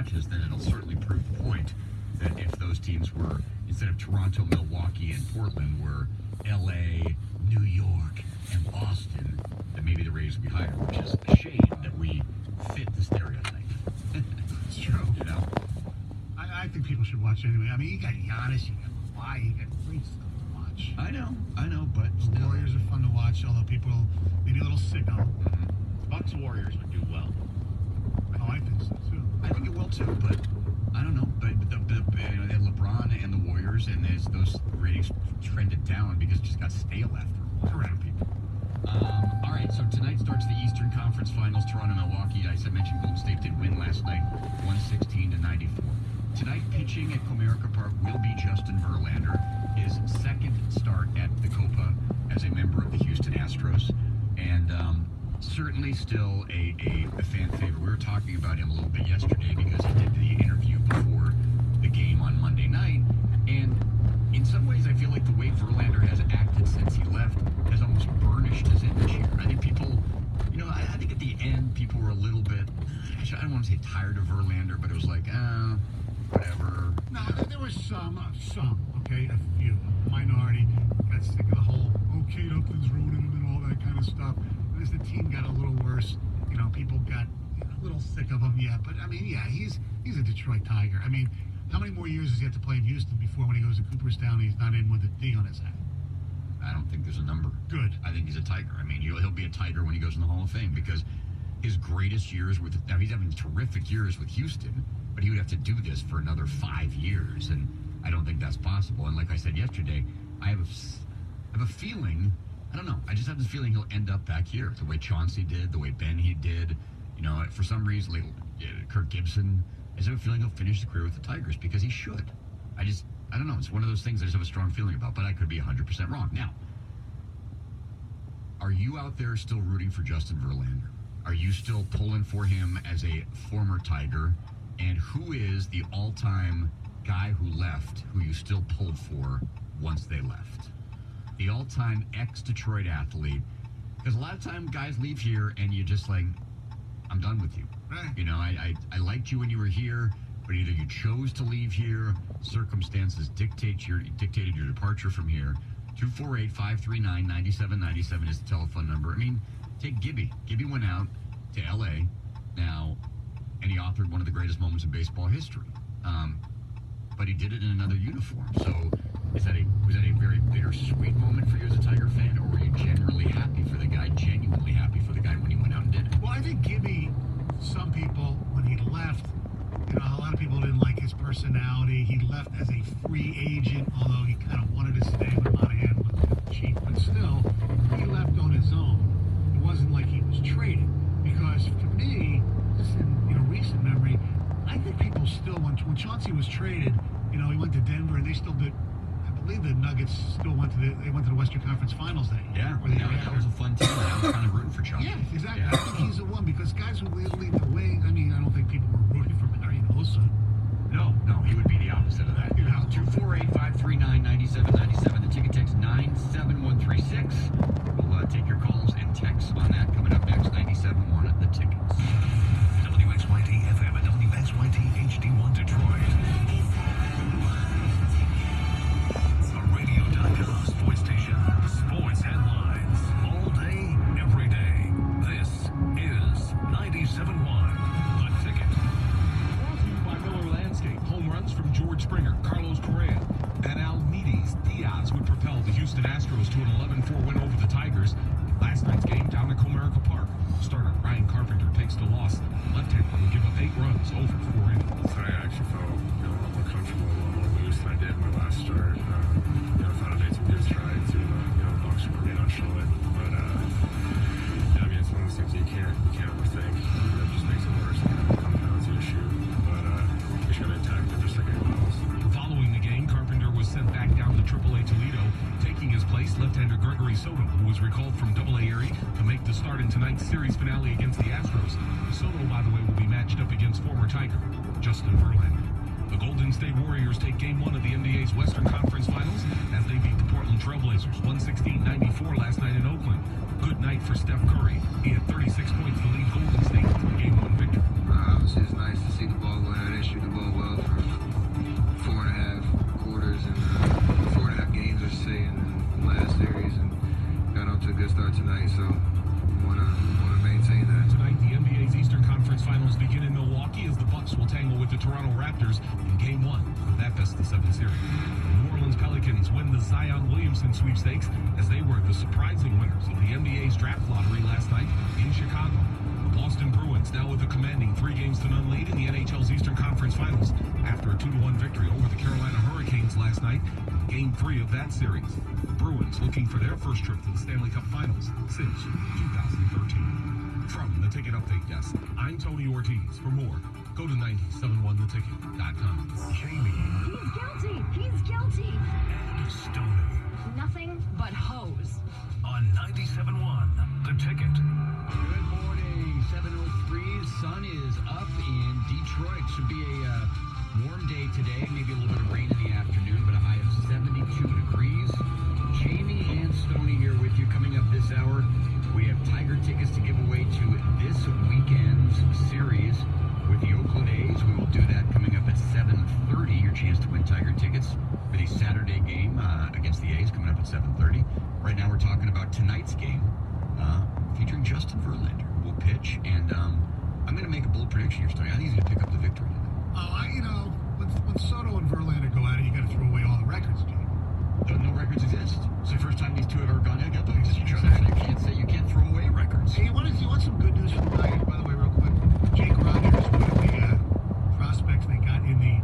watches, then it'll certainly prove the point that if those teams were, instead of Toronto, Milwaukee, and Portland, were LA, New York, and Boston, then maybe the ratings would be higher, which is a shame that we fit the stereotype. It's true. You know? I think people should watch anyway. I mean, you got Giannis, you got Kawhi, you got great stuff to watch. I know, but The still. Warriors are fun to watch, although people maybe a little sick on them. Bucks Warriors would do well. Oh, I think so too. I think it will too, but I don't know. But they had LeBron and the Warriors, and those ratings trended down because it just got stale after a while. Correct. People. All right, so tonight starts the Eastern Conference Finals. Toronto, Milwaukee. As I mentioned, Golden State did win last night, 116-94. Tonight, pitching at Comerica Park will be Justin Verlander, his second start at the Copa as a member of the Houston Astros, and certainly still a fan favorite. We were talking about him a little bit yesterday because he did the interview before the game on Monday night, and in some ways I feel like the way Verlander has acted since he left has almost burnished his image here. I think people, I think at the end people were a little bit, I don't want to say tired of Verlander, but it was like, whatever. No, there was some, okay, a few, a minority, got sick of the whole, okay, Oakland's ruining him and all that kind of stuff. And as the team got a little worse, people got a little sick of him, yeah. But, I mean, yeah, he's a Detroit Tiger. I mean, how many more years does he have to play in Houston before when he goes to Cooperstown he's not in with a D on his head? I don't think there's a number. Good. I think he's a Tiger. I mean, he'll be a Tiger when he goes in the Hall of Fame because his greatest years now he's having terrific years with Houston, but he would have to do this for another 5 years, and I don't think that's possible. And like I said yesterday, I have a feeling, I don't know, I just have this feeling he'll end up back here, the way Chauncey did, the way Ben he did. For some reason, like Kirk Gibson, I just have a feeling he'll finish the career with the Tigers because he should. I don't know, it's one of those things I just have a strong feeling about, but I could be 100% wrong. Now, are you out there still rooting for Justin Verlander? Are you still pulling for him as a former Tiger? And who is the all-time guy who left who you still pulled for once they left? The all-time ex-Detroit athlete. Because a lot of time guys leave here and you're just like, I'm done with you. Right. I liked you when you were here, but either you chose to leave here, circumstances dictated your departure from here. 248-539-9797 is the telephone number. I mean, take Gibby. Gibby went out to L.A. now, and he authored one of the greatest moments in baseball history. But he did it in another uniform. So was that a very bittersweet moment for you as a Tiger fan, or were you genuinely happy for the guy when he went out and did it? Well, I think Gibby, some people, when he left, a lot of people didn't like his personality. He left as a free agent, although he kind of wanted to stay with Monahan was cheap. But still, he left on his own. It wasn't like he was traded. Because for me, just in recent memory, I think people still, when Chauncey was traded, he went to Denver and they still did. I believe the Nuggets still went to the Western Conference Finals that year. Yeah, that was a fun team. I was kind of rooting for Chauncey. Yeah, exactly. Yeah. I think he's the one because guys who lead the way. I mean, I don't think people were rooting for Marian Hossa. No, he would be the opposite of that. 248-539-9797. The ticket text 97136. We'll take your calls and texts on that coming up next. 97.1 at the tickets. WXYT FM and WXYT HD1 Detroit. The radio.com sports station. Sports headlines. All day, every day. This is 97.1 The Ticket. Brought to you by Miller Landscape. Home runs from George Springer, Carlos Correa, and Almides Diaz would propel the Houston Astros to an 11-4 win over the Tigers. Last night's game down at Comerica Park. Starter Ryan Carpenter takes the loss. Left-hander will give up 8 runs over 4 innings. Today I actually felt more comfortable, a little more loose than I did my last start. I thought I made some good strides to box for me, not show it. But I mean, it's one of those things you can't overthink. That just makes it worse. Compounds the issue. But we just gotta attack it just like anyone else. Following the game, Carpenter was sent back down to AAA Toledo. Taking his place, left-hander Gregory Soto, who was recalled from AA Erie to make the start in tonight's series finale against the Astros. Soto, by the way, will be matched up against former Tiger Justin Verlander. The Golden State Warriors take Game 1 of the NBA's Western Conference Finals as they beat the Portland Trailblazers 116-94 last night in Oakland. Good night for Steph Curry. He had 36 points to lead Golden State to the Game 1 victory. Obviously, it's nice to see the ball going out entangle with the Toronto Raptors in Game 1 of that best-of-7 series. The New Orleans Pelicans win the Zion Williamson sweepstakes as they were the surprising winners of the NBA's draft lottery last night in Chicago. The Boston Bruins now with a commanding 3-0 lead in the NHL's Eastern Conference Finals after a 2-1 victory over the Carolina Hurricanes last night in Game 3 of that series. The Bruins looking for their first trip to the Stanley Cup Finals since 2013. From the Ticket Update Desk, I'm Tony Ortiz. For more, go to 971theticket.com. Jamie He's guilty. He's guilty. and Stoney Nothing but hose. on 97.1 The Ticket. Good morning, 7:03. Sun is up in Detroit. Should be a warm day today. Maybe a little bit of rain in the afternoon, but a high of 72 degrees. Jamie and Stoney here with you. Coming up this hour, we have Tiger tickets to give away to this weekend's series with the Oakland A's. We will do that coming up at 7:30. Your chance to win Tiger tickets for the Saturday game against the A's coming up at 7:30. Right now we're talking about tonight's game featuring Justin Verlander, who will pitch. And I'm going to make a bold prediction here, Stoney. I think he's going to pick up the victory today. When Soto and Verlander go at it, you got to throw away all the records, Jay. No records exist. It's the first time these two have ever gone together against each other. So you can't throw away records. Hey, you want some good news from the Tigers, by the way, real quick? Jake Rogers, one of the prospects they got in the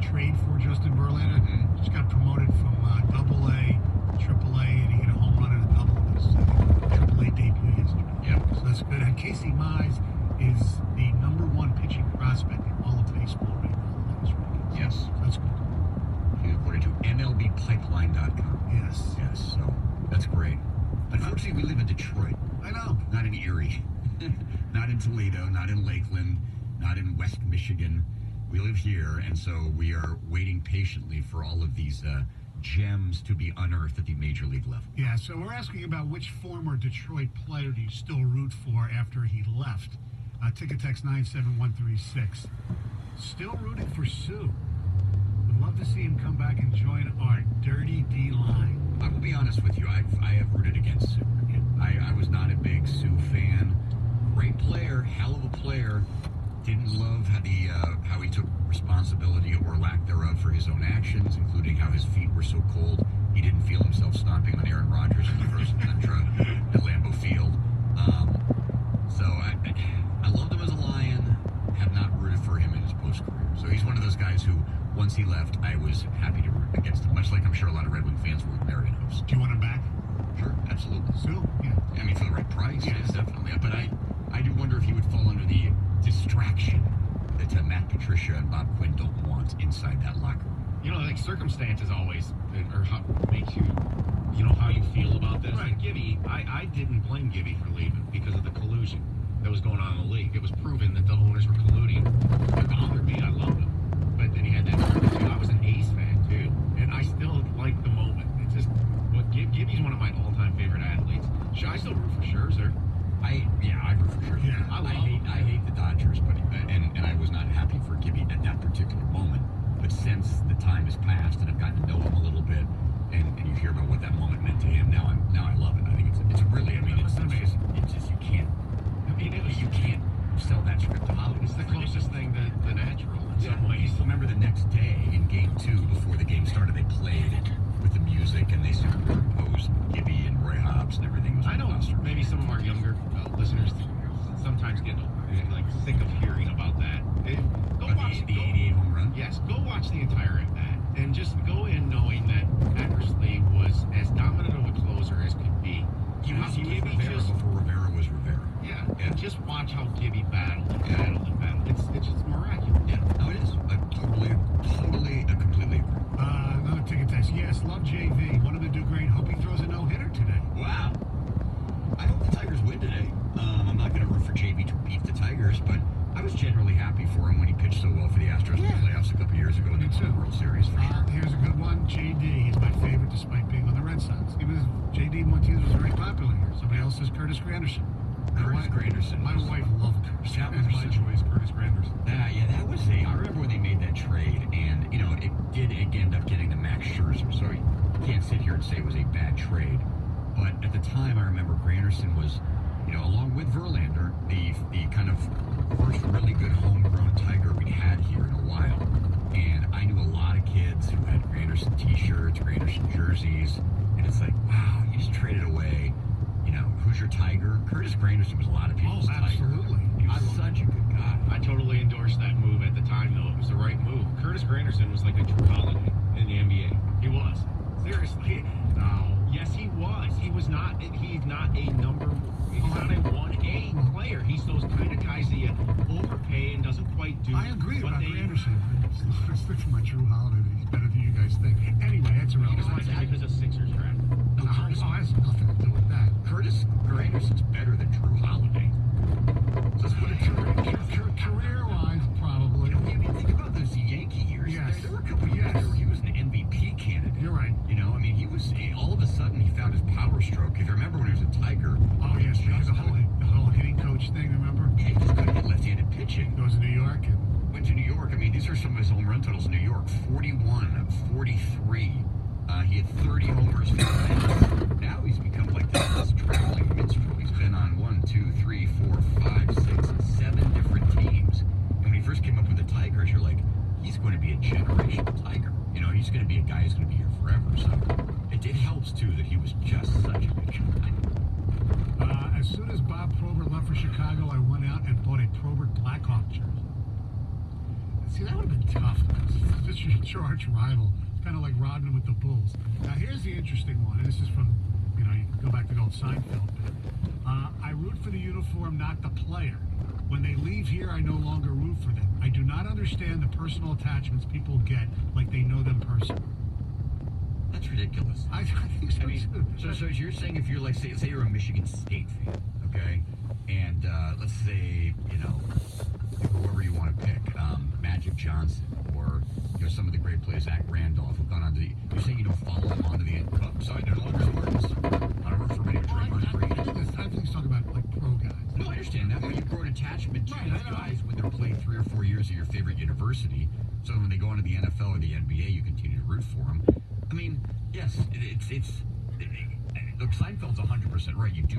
trade for Justin Verlander, just got promoted from Double-A, Triple-A, and he hit a home run and a double in his Triple-A debut yesterday. Yep. So that's good. And Casey Mize is the #1 pitching prospect in all of baseball right now. in the latest rankings. Yes. So that's good. According to MLBpipeline.com. Yes. Yes, so that's great. Unfortunately, we live in Detroit, I know. not in Erie, not in Toledo, not in Lakeland, not in West Michigan. We live here, and so we are waiting patiently for all of these gems to be unearthed at the major league level. Yeah, so we're asking about which former Detroit player do you still root for after he left? Ticket text 97136. Still rooting for Sue. Would love to see him come back and join our dirty D line. I will be honest with you, I have rooted against Sue. I was not a big Sue fan. Great player, hell of a player. Didn't love how he took responsibility or lack thereof for his own actions, including how his feet were so cold he didn't feel himself stomping on Aaron Rodgers in the first Tundra at Lambeau Field. So I loved him as a Lion, have not rooted for him in his post-career. So he's one of those guys who, once he left, I was happy to root against him, much like I'm sure a lot of Red Wing fans were with Marion Host. Do you want him back? Sure, absolutely. Sue? Yeah. I mean, for the right price, Yes. yes, definitely. But I do wonder if he would fall under the distraction that Matt Patricia and Bob Quinn don't want inside that locker room. You know, like circumstances always, or how makes you, how you feel about this. Right. Like Gibby, I didn't blame Gibby for leaving because of the collusion that was going on in the league. It was proven that the owners were colluding. It bothered me. I loved him. But then he had that too. I was an A's fan too, and I still like the moment. It's just, Gibby's one of my all-time favorite athletes. Should I still root for Scherzer? I root for sure. Yeah, I hate the Dodgers, but and I was not happy for Gibby at that particular moment. But since the time has passed and I've gotten to know him a little bit, and you hear about what that moment meant to him, now I love it. I think it's really, I mean, it's just you can't. I mean, you can't sell that script to Hollywood. It's the closest thing to the natural in some ways. Remember the next day in Game 2, before the game started, they played it with the music and they superimposed Gibby and Roy Hobbs and everything. Was I know maybe some of our younger listeners sometimes get like sick of hearing about that. Go watch the 88 home run. Yes, go watch the entire of that, and just go in knowing that Eckersley was as dominant of a closer as could be. He was Gibby Rivera just, before Rivera was Rivera. yeah, Yeah. and just watch how Gibby battled and battled and battled. It's just miraculous. Yeah, no, it is. I completely agree. Another ticket text. Yes, love JV. Want him to do great. Hope he throws a no-hitter today. Wow. I hope the Tigers win today. I'm not going to root for JV to beat the Tigers, but I was generally happy for him when he pitched so well for the Astros in the playoffs a couple years ago in the World Series, for sure. Here's a good one. JD. He's my favorite despite being on the Red Sox. JD Martinez was very popular here. Somebody else says Curtis Granderson. Curtis Granderson. My wife loved Curtis That was my Granderson. choice, Curtis Granderson. Yeah, that was I remember when they made that trade, and, it did end up getting the Max Scherzer, so you can't sit here and say it was a bad trade. But at the time, I remember Granderson was, along with Verlander, the kind of first really good homegrown Tiger we had here. jerseys, and it's like, wow, you just traded away. You know, who's your Tiger? Curtis Granderson was a lot of people's Tiger. Absolutely. He was such a good guy. I totally endorsed that move at the time, though. It was the right move. Curtis Granderson was like a true holiday in the NBA. He was. Seriously. No. Yes, he was. He's not a 1A player. He's those kind of guys that you overpay and doesn't quite do. I agree what about they- Anderson. Let's stick to my true holiday. He's better than you guys think. Anyway, that's He irrelevant. was my guy because of Sixers draft. No, it has nothing to do with that. Curtis Granderson's better than Drew Holiday. Let's put it Career-wise, probably. You know, I mean, think about those Yankee years. Yes. There were a couple years where he was an MVP candidate. You're right. You know, I mean, all of a sudden he found his power stroke. If you remember when he was a Tiger. Oh, yes, because the whole hitting coach thing, remember? Yeah, he just couldn't get left-handed pitching. Goes to New York and Went to New York. I mean, these are some of his home run totals in New York. 41, 43. He had 30 homers. Now he's become like this traveling minstrel. He's been on 1, 2, 3, 4, 5, 6, 7 different teams. And when he first came up with the Tigers, you're like, he's going to be a generational Tiger. You know, he's going to be a guy who's going to be here forever. So it helps, too, that he was just such a good guy. as soon as Bob Probert left for Chicago, I went out and bought a Probert Blackhawk jersey. See, that would have been tough. It's just your arch rival. It's kind of like Rodman with the Bulls. Now, here's the interesting one, and this is from, you can go back to the old Seinfeld bit. I root for the uniform, not the player. When they leave here, I no longer root for them. I do not understand the personal attachments people get like they know them personally. That's ridiculous. I think so, I mean, too. so you're saying if you're like, say you're a Michigan State fan, okay? And let's say, whoever you want to pick, Magic Johnson, or some of the great players, Zach Randolph, who've gone on to you're saying you don't follow them onto the end. So I no longer sports. I don't root for any Draymond Green. I think he's talking about like pro guys. No, I understand that, but you grow an attachment to Right, those I know. guys when they're playing 3 or 4 years at your favorite university. So when they go into the NFL or the NBA, you continue to root for them. I mean, yes, look, Seinfeld's 100% right. You do